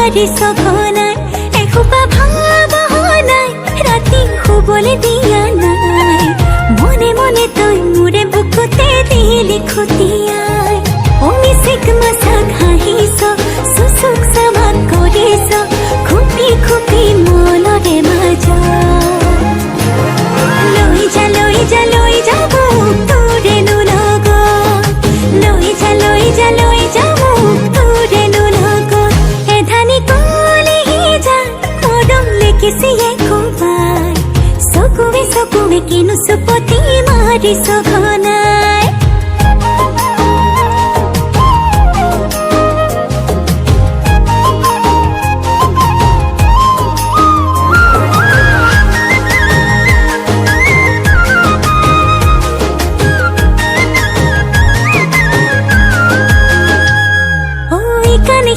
মাৰি সঘনাই এসোপা ভাবনাই ৰাতি শুবলৈ দিয়া নাই মনে মনে তই মোৰে বুকুতে দিলি খুটিয়াই অমিচিক মাছাক হাঁহিছ চুচুক চামাক কৰিছ খুপি খুপি মনৰে মাজত লৈ যা লৈ যা লৈ যাব তোৰেনো লগত লৈ যা লৈ যা লৈ যাব তোৰেনো লগত এধানি কলিহি যা মৰম লেকিছিয়ে কোবাই চকুৱে চকুৱে কিনো চুপতি মাৰিছ ঘনাই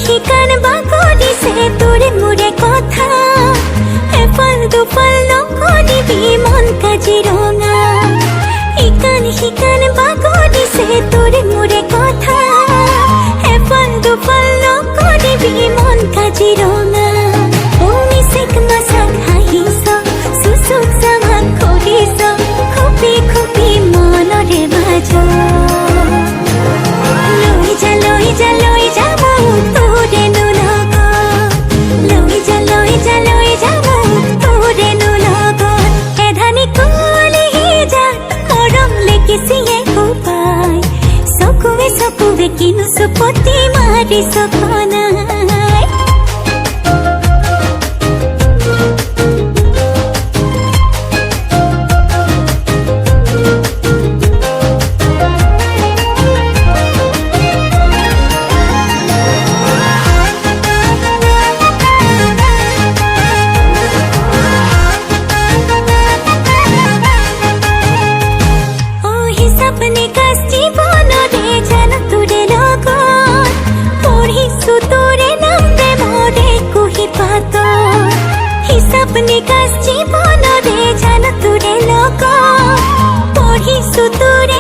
শিকান বাগৰিছে তোৰে মোৰে কথা এফাল দুফাল নকৰিবি মন কাজিৰঙা শিকান বাগৰিছে তোৰে মোৰে কথা এফাল দুফাল নকৰিবি মন কাজিৰঙা অমিচিক মাছাক হাঁহিছ চুচুক চামাক কৰিছ খুপি খুপি মনৰে মাজত লৈ যা লৈ যা লৈ যাব তোৰেনো লগত লৈ যা লৈ যা লৈ যাব তোৰেনো লগত এধানি কলিহি যা মৰম লেকিছিয়ে কোবাই চকুৱে চকুৱে কিনো চুপতি মাৰিছ ঘনাই सपने कष्टी बनरे जान तोरे লগত পঢ়িছো তোৰে নাম প্ৰেমৰে কুহি পাত সপনে কষ্টি बनरे जान तोरे লগত পঢ়িছো তোৰে